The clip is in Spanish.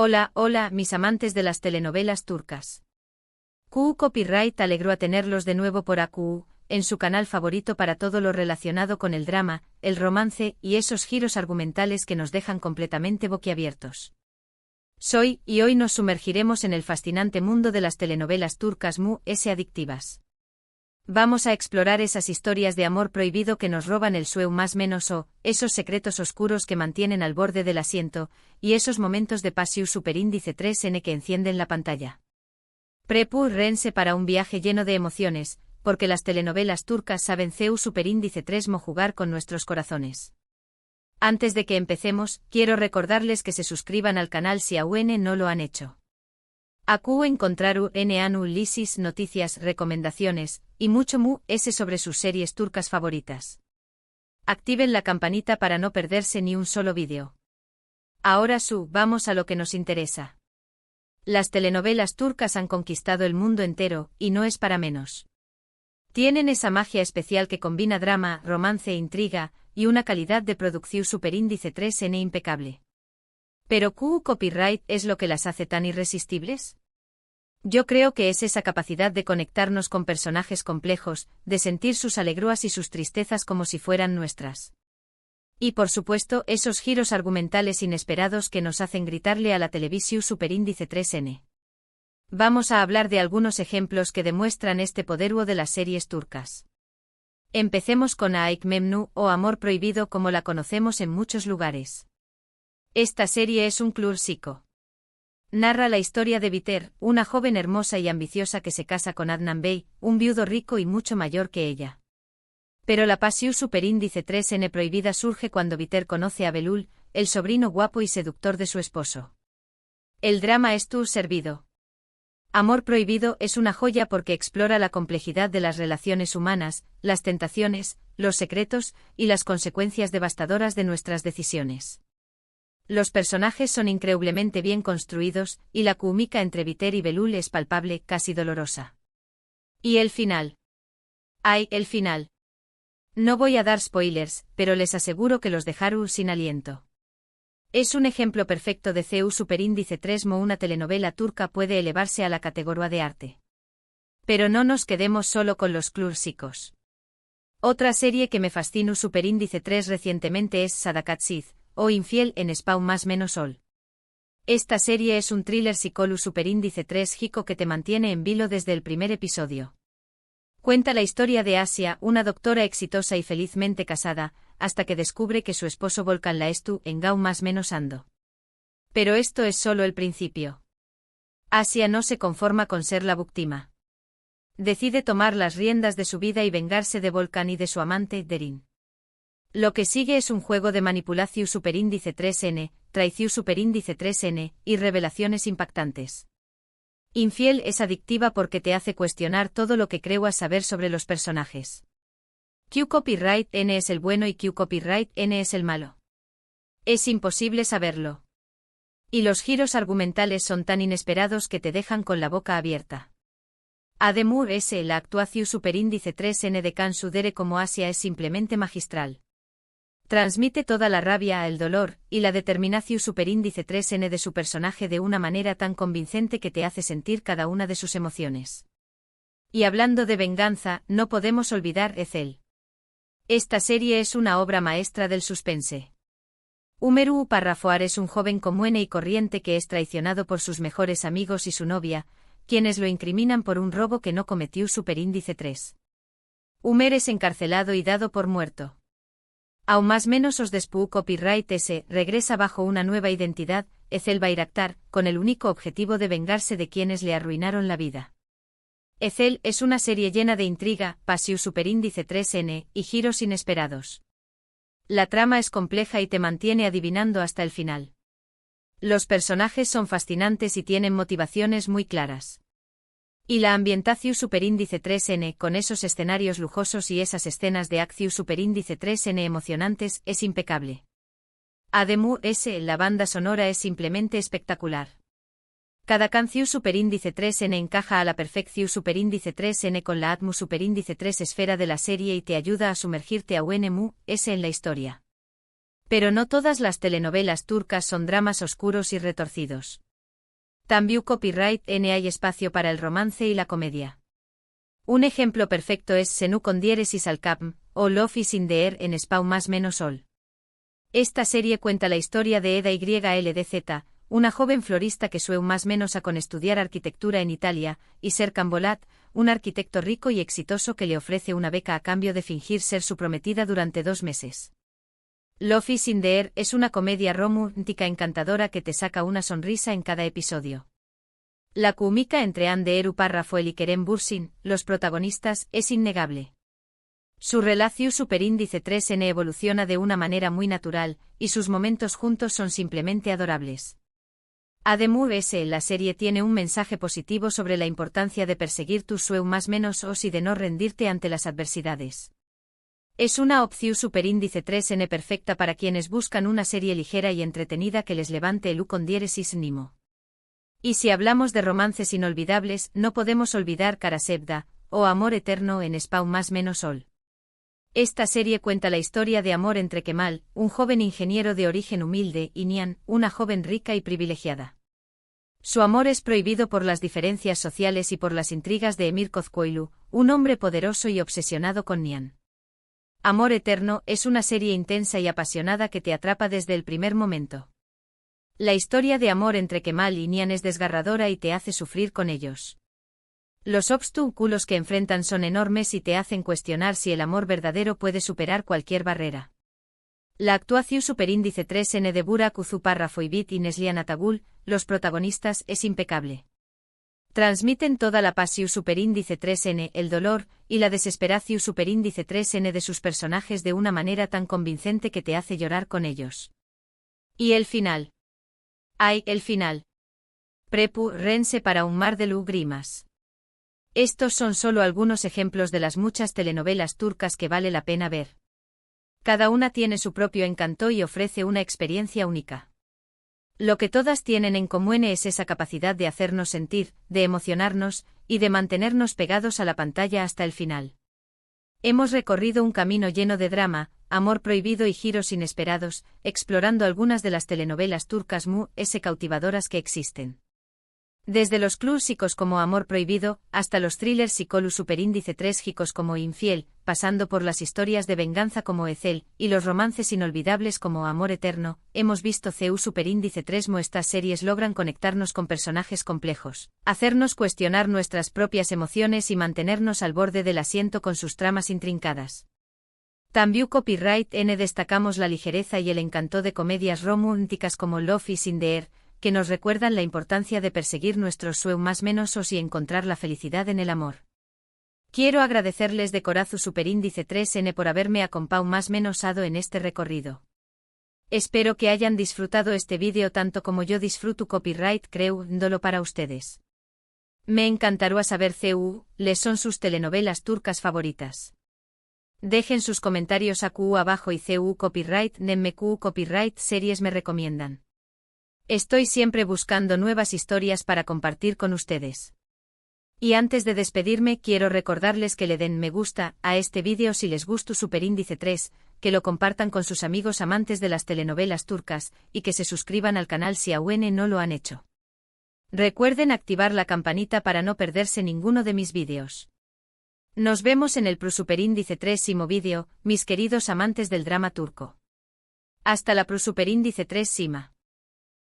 Hola, hola, mis amantes de las telenovelas turcas. QU Copyright alegró a tenerlos de nuevo por AQU, en su canal favorito para todo lo relacionado con el drama, el romance y esos giros argumentales que nos dejan completamente boquiabiertos. Soy, y hoy nos sumergiremos en el fascinante mundo de las telenovelas turcas adictivas. Vamos a explorar esas historias de amor prohibido que nos roban el sueño más menos o, esos secretos oscuros que mantienen al borde del asiento, y esos momentos de pasión superíndice 3N que encienden la pantalla. Prepárense para un viaje lleno de emociones, porque las telenovelas turcas saben superíndice 3 jugar con nuestros corazones. Antes de que empecemos, quiero recordarles que se suscriban al canal si aún no lo han hecho. AQU encontraru anu lisis noticias, recomendaciones, y mucho sobre sus series turcas favoritas. Activen la campanita para no perderse ni un solo vídeo. Ahora vamos a lo que nos interesa. Las telenovelas turcas han conquistado el mundo entero, y no es para menos. Tienen esa magia especial que combina drama, romance e intriga, y una calidad de producción superíndice 3N impecable. ¿Pero QU Copyright es lo que las hace tan irresistibles? Yo creo que es esa capacidad de conectarnos con personajes complejos, de sentir sus alegrías y sus tristezas como si fueran nuestras. Y por supuesto, esos giros argumentales inesperados que nos hacen gritarle a la televisión superíndice 3N. Vamos a hablar de algunos ejemplos que demuestran este poderío de las series turcas. Empecemos con Aşk Memnu, o Amor Prohibido como la conocemos en muchos lugares. Esta serie es un clásico. Narra la historia de Biter, una joven hermosa y ambiciosa que se casa con Adnan Bey, un viudo rico y mucho mayor que ella. Pero la pasión superíndice 3N prohibida surge cuando Biter conoce a Belul, el sobrino guapo y seductor de su esposo. El drama es servido. Amor Prohibido es una joya porque explora la complejidad de las relaciones humanas, las tentaciones, los secretos y las consecuencias devastadoras de nuestras decisiones. Los personajes son increíblemente bien construidos, y la química entre Biter y Belul es palpable, casi dolorosa. ¿Y el final? ¡Ay, el final! No voy a dar spoilers, pero les aseguro que los dejaron sin aliento. Es un ejemplo perfecto de superíndice 3 una telenovela turca puede elevarse a la categoría de arte. Pero no nos quedemos solo con los clásicos. Otra serie que me fascinó superíndice 3 recientemente es Sadakatsiz, o Infiel en Spawn más menos Sol. Esta serie es un thriller psicológico superíndice 3 jico que te mantiene en vilo desde el primer episodio. Cuenta la historia de Asia, una doctora exitosa y felizmente casada, hasta que descubre que su esposo Volkan la en Gau más menos ando. Pero esto es solo el principio. Asia no se conforma con ser la víctima. Decide tomar las riendas de su vida y vengarse de Volkan y de su amante, Derin. Lo que sigue es un juego de manipulación superíndice 3N, traición superíndice 3N, y revelaciones impactantes. Infiel es adictiva porque te hace cuestionar todo lo que creas saber sobre los personajes. QU Copyright N es el bueno y QU Copyright N es el malo. Es imposible saberlo. Y los giros argumentales son tan inesperados que te dejan con la boca abierta. Ademur S. La actuación superíndice 3N de Can Sudere como Asia es simplemente magistral. Transmite toda la rabia, el dolor, y la determinación superíndice 3N de su personaje de una manera tan convincente que te hace sentir cada una de sus emociones. Y hablando de venganza, no podemos olvidar Ezel. Esta serie es una obra maestra del suspense. Umeru Parrafoar es un joven común y corriente que es traicionado por sus mejores amigos y su novia, quienes lo incriminan por un robo que no cometió superíndice 3. Umer es encarcelado y dado por muerto. Aún más menos os despu Copyright S. regresa bajo una nueva identidad, Ezel Bayraktar, con el único objetivo de vengarse de quienes le arruinaron la vida. Ezel es una serie llena de intriga, pasión superíndice 3N, y giros inesperados. La trama es compleja y te mantiene adivinando hasta el final. Los personajes son fascinantes y tienen motivaciones muy claras. Y la ambientación superíndice 3N, con esos escenarios lujosos y esas escenas de acción superíndice 3N emocionantes, es impecable. Ademur S. La banda sonora es simplemente espectacular. Cada canción superíndice 3N encaja a la perfección superíndice 3N con la atmu superíndice 3 esfera de la serie y te ayuda a sumergirte a UNMU-S en la historia. Pero no todas las telenovelas turcas son dramas oscuros y retorcidos. También copyright N hay espacio para el romance y la comedia. Un ejemplo perfecto es Senu con diéresis al capm, o Love is in the air en Spau más menos all. Esta serie cuenta la historia de Eda YLDZ, una joven florista que sueu más menos a con estudiar arquitectura en Italia, y Serkan Bolat, un arquitecto rico y exitoso que le ofrece una beca a cambio de fingir ser su prometida durante 2 meses. Love is in the air es una comedia romántica encantadora que te saca una sonrisa en cada episodio. La química entre Ander Rafael y Kerem Bürsin, los protagonistas, es innegable. Su relación superíndice 3N evoluciona de una manera muy natural, y sus momentos juntos son simplemente adorables. Además, la serie tiene un mensaje positivo sobre la importancia de perseguir tus sueños más menos y de no rendirte ante las adversidades. Es una opción superíndice 3N perfecta para quienes buscan una serie ligera y entretenida que les levante el con diéresis nimo. Y si hablamos de romances inolvidables, no podemos olvidar Karasebda, o Amor Eterno en Spau más menos all. Esta serie cuenta la historia de amor entre Kemal, un joven ingeniero de origen humilde, y Nihan, una joven rica y privilegiada. Su amor es prohibido por las diferencias sociales y por las intrigas de Emir Kozkoilu, un hombre poderoso y obsesionado con Nihan. Amor Eterno es una serie intensa y apasionada que te atrapa desde el primer momento. La historia de amor entre Kemal y Nihan es desgarradora y te hace sufrir con ellos. Los obstáculos que enfrentan son enormes y te hacen cuestionar si el amor verdadero puede superar cualquier barrera. La actuación superíndice 3N de Burak Uzuparrafoibit y Neslihan Atagul, los protagonistas, es impecable. Transmiten toda la pasión superíndice 3N, el dolor, y la desesperación superíndice 3N de sus personajes de una manera tan convincente que te hace llorar con ellos. ¿Y el final? ¡Ay, el final! Prepu, rense para un mar de lágrimas. Estos son solo algunos ejemplos de las muchas telenovelas turcas que vale la pena ver. Cada una tiene su propio encanto y ofrece una experiencia única. Lo que todas tienen en común es esa capacidad de hacernos sentir, de emocionarnos, y de mantenernos pegados a la pantalla hasta el final. Hemos recorrido un camino lleno de drama, amor prohibido y giros inesperados, explorando algunas de las telenovelas turcas cautivadoras que existen. Desde los clásicos como Amor Prohibido, hasta los thrillers psicológicos superíndice 3 como Infiel, pasando por las historias de venganza como Ecel, y los romances inolvidables como Amor Eterno, hemos visto CU superíndice 3 estas series logran conectarnos con personajes complejos, hacernos cuestionar nuestras propias emociones y mantenernos al borde del asiento con sus tramas intrincadas. También copyright N destacamos la ligereza y el encanto de comedias románticas como Love is in the air, que nos recuerdan la importancia de perseguir nuestros sueños más menos y encontrar la felicidad en el amor. Quiero agradecerles de corazón superíndice 3N por haberme acompañado más menos en este recorrido. Espero que hayan disfrutado este vídeo tanto como yo disfruto copyright creándolo para ustedes. Me encantaría saber les son sus telenovelas turcas favoritas. Dejen sus comentarios acu abajo y copyright nemmecu copyright series me recomiendan. Estoy siempre buscando nuevas historias para compartir con ustedes. Y antes de despedirme quiero recordarles que le den me gusta a este vídeo si les gustó superíndice 3, que lo compartan con sus amigos amantes de las telenovelas turcas, y que se suscriban al canal si aún no lo han hecho. Recuerden activar la campanita para no perderse ninguno de mis vídeos. Nos vemos en el superíndice 3 vídeo, mis queridos amantes del drama turco. Hasta la superíndice 3 Sima.